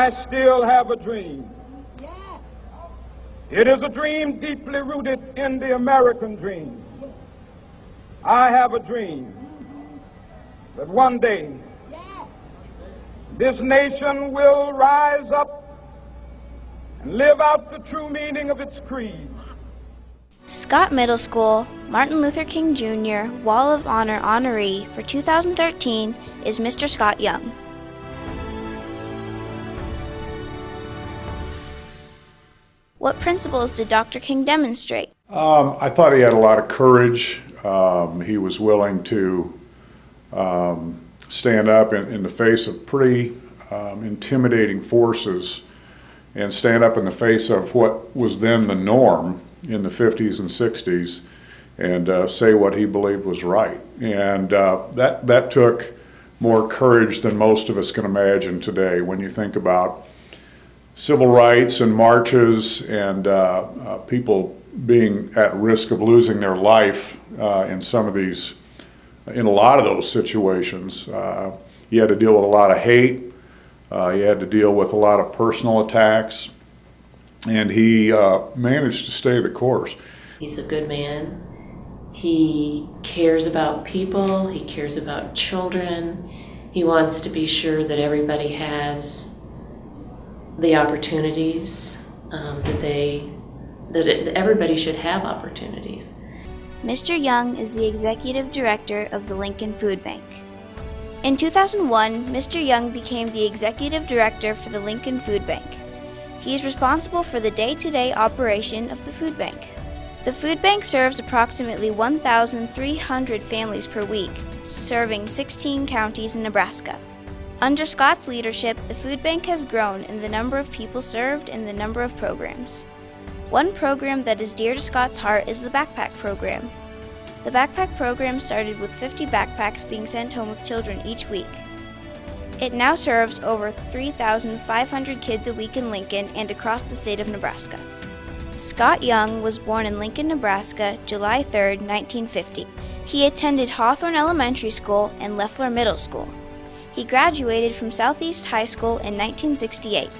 I still have a dream. It is a dream deeply rooted in the American dream. I have a dream that one day this nation will rise up and live out the true meaning of its creed. Scott Middle School Martin Luther King Jr. Wall of Honor honoree for 2013 is Mr. Scott Young. What principles did Dr. King demonstrate? I thought he had a lot of courage. He was willing to stand up in the face of pretty intimidating forces and stand up in the face of what was then the norm in the 50s and 60s and say what he believed was right. And that took more courage than most of us can imagine today when you think about civil rights and marches and people being at risk of losing their life in a lot of those situations. He had to deal with a lot of hate. He had to deal with a lot of personal attacks, and he managed to stay the course. He's a good man. He cares about people. He cares about children. He wants to be sure that everybody has the opportunities, that everybody should have opportunities. Mr. Young is the executive director of the Lincoln Food Bank. In 2001, Mr. Young became the executive director for the Lincoln Food Bank. He is responsible for the day-to-day operation of the food bank. The food bank serves approximately 1,300 families per week, serving 16 counties in Nebraska. Under Scott's leadership, the food bank has grown in the number of people served and the number of programs. One program that is dear to Scott's heart is the backpack program. The backpack program started with 50 backpacks being sent home with children each week. It now serves over 3,500 kids a week in Lincoln and across the state of Nebraska. Scott Young was born in Lincoln, Nebraska, July 3, 1950. He attended Hawthorne Elementary School and Leffler Middle School. He graduated from Southeast High School in 1968.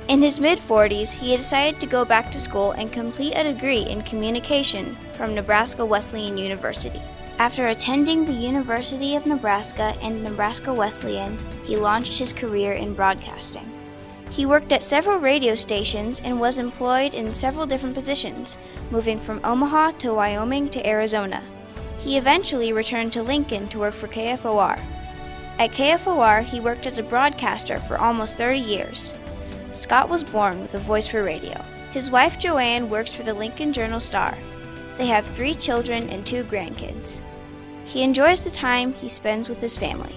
In his mid-40s, he decided to go back to school and complete a degree in communication from Nebraska Wesleyan University. After attending the University of Nebraska and Nebraska Wesleyan, he launched his career in broadcasting. He worked at several radio stations and was employed in several different positions, moving from Omaha to Wyoming to Arizona. He eventually returned to Lincoln to work for KFOR. At KFOR, he worked as a broadcaster for almost 30 years. Scott was born with a voice for radio. His wife Joanne works for the Lincoln Journal-Star. They have 3 children and 2 grandkids. He enjoys the time he spends with his family.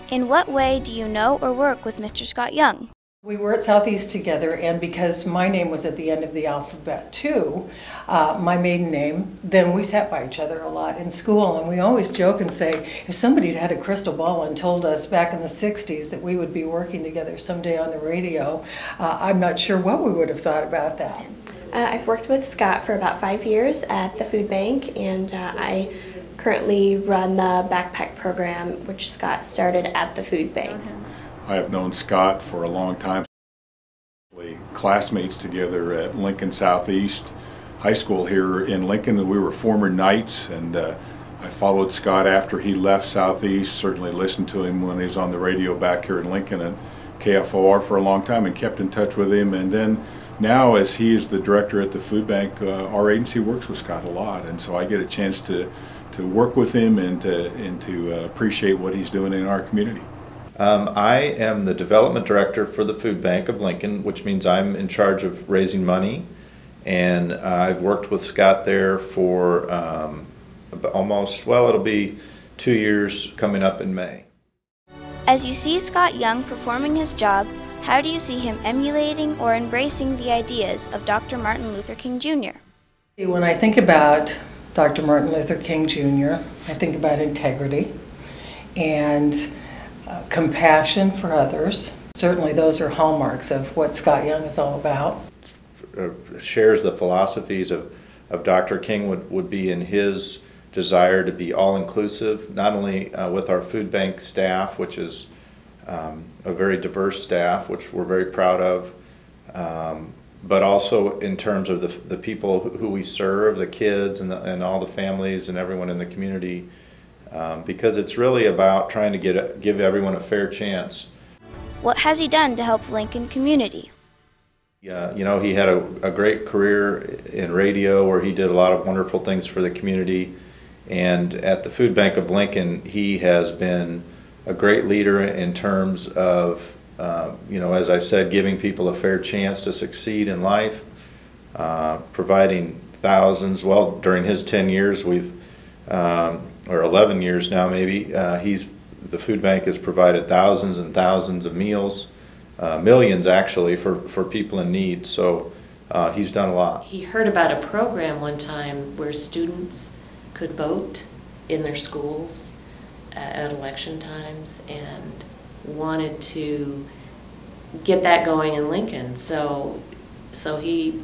In what way do you know or work with Mr. Scott Young? We were at Southeast together, and because my name was at the end of the alphabet too, my maiden name, then we sat by each other a lot in school, and we always joke and say, if somebody had a crystal ball and told us back in the 60s that we would be working together someday on the radio, I'm not sure what we would have thought about that. I've worked with Scott for about 5 years at the food bank, and I currently run the backpack program, which Scott started at the food bank. I have known Scott for a long time. Classmates together at Lincoln Southeast High School here in Lincoln. We were former Knights, and I followed Scott after he left Southeast, certainly listened to him when he was on the radio back here in Lincoln and KFOR for a long time and kept in touch with him. And then now, as he is the director at the food bank, our agency works with Scott a lot, and so I get a chance to work with him and to appreciate what he's doing in our community. I am the development director for the food bank of Lincoln, which means I'm in charge of raising money, and I've worked with Scott there for almost, well, it'll be 2 years coming up in May. As you see Scott Young performing his job, how do you see him emulating or embracing the ideas of Dr. Martin Luther King Jr.? When I think about Dr. Martin Luther King Jr., I think about integrity and compassion for others. Certainly those are hallmarks of what Scott Young is all about. Shares the philosophies of Dr. King would be in his desire to be all-inclusive, not only with our food bank staff, which is a very diverse staff, which we're very proud of. But also in terms of the people who we serve, the kids and all the families and everyone in the community, because it's really about trying to give everyone a fair chance. What has he done to help the Lincoln community? Yeah, you know, he had a great career in radio where he did a lot of wonderful things for the community. And at the Food Bank of Lincoln, he has been a great leader in terms of you know, as I said, giving people a fair chance to succeed in life, providing thousands, well, during his 10 years, we've, or 11 years now maybe, the food bank has provided thousands and thousands of meals, millions actually, for people in need. So he's done a lot. He heard about a program one time where students could vote in their schools at election times, and wanted to get that going in Lincoln. So he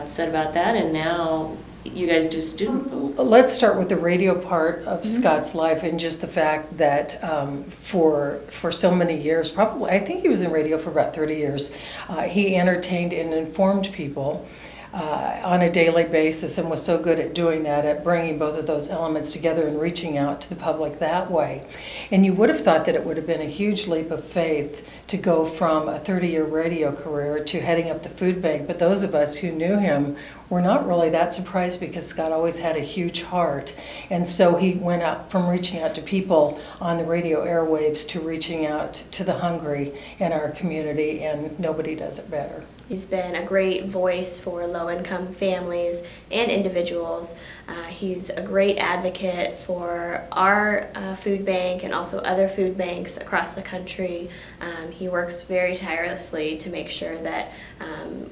set about that, and now you guys do student. Let's start with the radio part of Scott's life, and just the fact that for so many years, probably, I think he was in radio for about 30 years, he entertained and informed people on a daily basis, and was so good at doing that, at bringing both of those elements together and reaching out to the public that way. And you would have thought that it would have been a huge leap of faith to go from a 30-year radio career to heading up the food bank, but those of us who knew him were not really that surprised, because Scott always had a huge heart. And so he went out from reaching out to people on the radio airwaves to reaching out to the hungry in our community, and nobody does it better. He's been a great voice for low-income families and individuals. He's a great advocate for our food bank and also other food banks across the country. He works very tirelessly to make sure that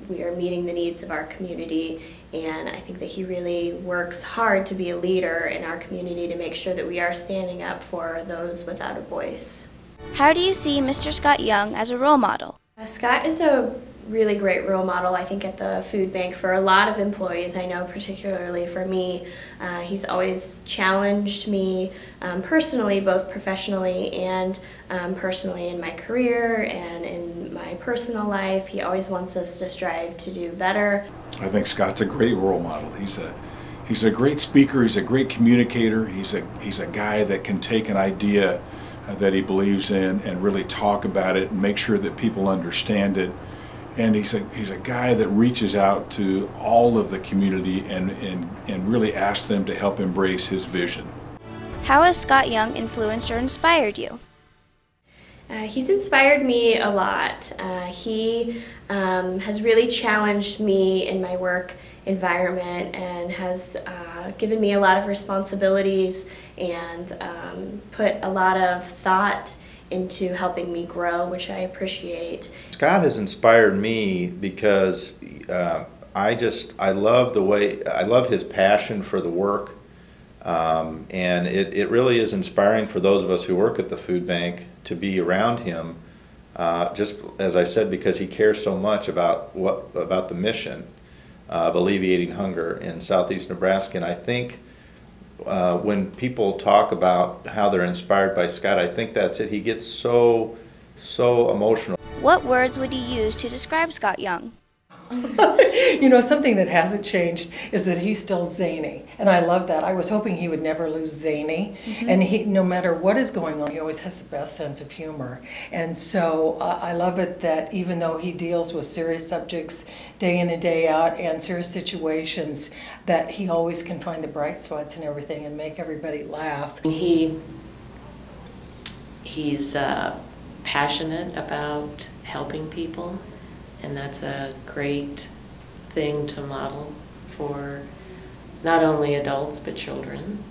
we are meeting the needs of our community, and I think that he really works hard to be a leader in our community to make sure that we are standing up for those without a voice. How do you see Mr. Scott Young as a role model? Scott is a really great role model, I think, at the food bank for a lot of employees. I know particularly for me, he's always challenged me personally, both professionally and personally in my career and in my personal life. He always wants us to strive to do better. I think Scott's a great role model. He's a great speaker. He's a great communicator. He's a guy that can take an idea that he believes in and really talk about it and make sure that people understand it. And he's a guy that reaches out to all of the community and really asks them to help embrace his vision. How has Scott Young influenced or inspired you? He's inspired me a lot. He has really challenged me in my work environment and has given me a lot of responsibilities and put a lot of thought into helping me grow, which I appreciate. Scott has inspired me because I love his passion for the work, and it really is inspiring for those of us who work at the food bank to be around him, just as I said, because he cares so much about the mission of alleviating hunger in southeast Nebraska. And I think when people talk about how they're inspired by Scott, I think that's it. He gets so emotional. What words would you use to describe Scott Young? You know, something that hasn't changed is that he's still zany, and I love that. I was hoping he would never lose zany, and he, no matter what is going on, he always has the best sense of humor. And so I love it that even though he deals with serious subjects day in and day out and serious situations, that he always can find the bright spots in everything and make everybody laugh. He's passionate about helping people, and that's a great thing to model for not only adults but children.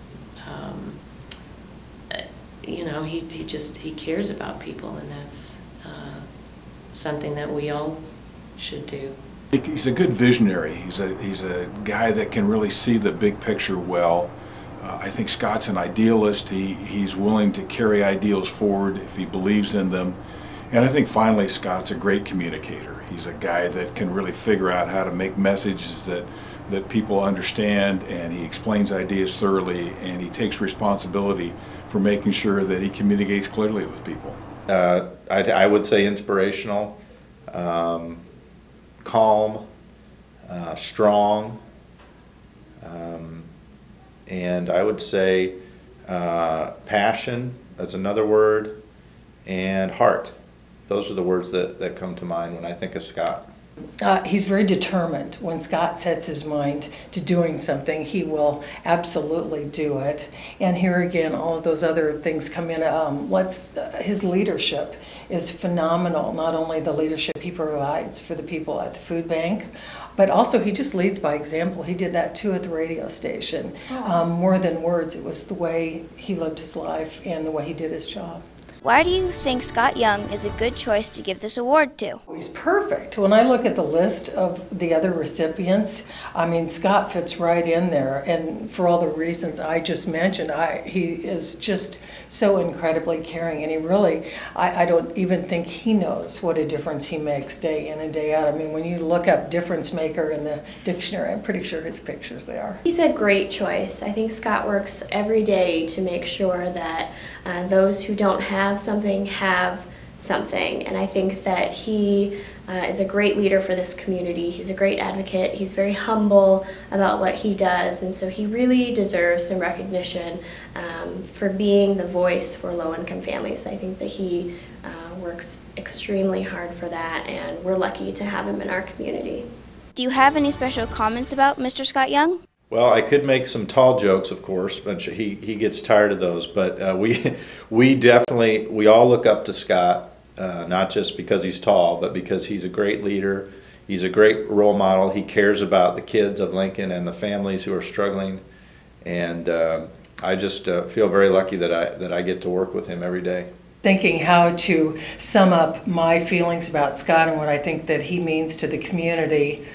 You know, he cares about people, and that's something that we all should do. He's a good visionary. He's a guy that can really see the big picture well. I think Scott's an idealist. He's willing to carry ideals forward if he believes in them. And I think finally Scott's a great communicator. He's a guy that can really figure out how to make messages that people understand, and he explains ideas thoroughly, and he takes responsibility for making sure that he communicates clearly with people. I would say inspirational, calm, strong, and I would say passion, that's another word, and heart. Those are the words that come to mind when I think of Scott. He's very determined. When Scott sets his mind to doing something, he will absolutely do it. And here again, all of those other things come in. His leadership is phenomenal. Not only the leadership he provides for the people at the food bank, but also he just leads by example. He did that too at the radio station. More than words, it was the way he lived his life and the way he did his job. Why do you think Scott Young is a good choice to give this award to? He's perfect. When I look at the list of the other recipients, I mean, Scott fits right in there. And for all the reasons I just mentioned, he is just so incredibly caring. And he really, I don't even think he knows what a difference he makes day in and day out. I mean, when you look up difference maker in the dictionary, I'm pretty sure his picture's there. He's a great choice. I think Scott works every day to make sure that those who don't have something have something, and I think that he is a great leader for this community. He's a great advocate. He's very humble about what he does, and so he really deserves some recognition for being the voice for low-income families. I think that he works extremely hard for that, and we're lucky to have him in our community. Do you have any special comments about Mr. Scott Young? Well, I could make some tall jokes, of course, but he gets tired of those. But we all look up to Scott, not just because he's tall, but because he's a great leader. He's a great role model. He cares about the kids of Lincoln and the families who are struggling. And I just feel very lucky that I get to work with him every day. Thinking how to sum up my feelings about Scott and what I think that he means to the community,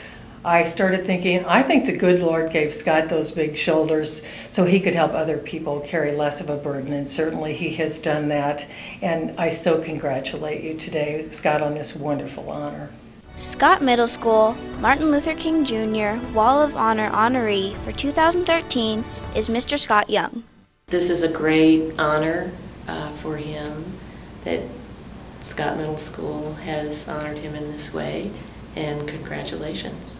I started thinking, I think the good Lord gave Scott those big shoulders so he could help other people carry less of a burden, and certainly he has done that. And I so congratulate you today, Scott, on this wonderful honor. Scott Middle School Martin Luther King Jr. Wall of Honor honoree for 2013 is Mr. Scott Young. This is a great honor for him that Scott Middle School has honored him in this way, and congratulations.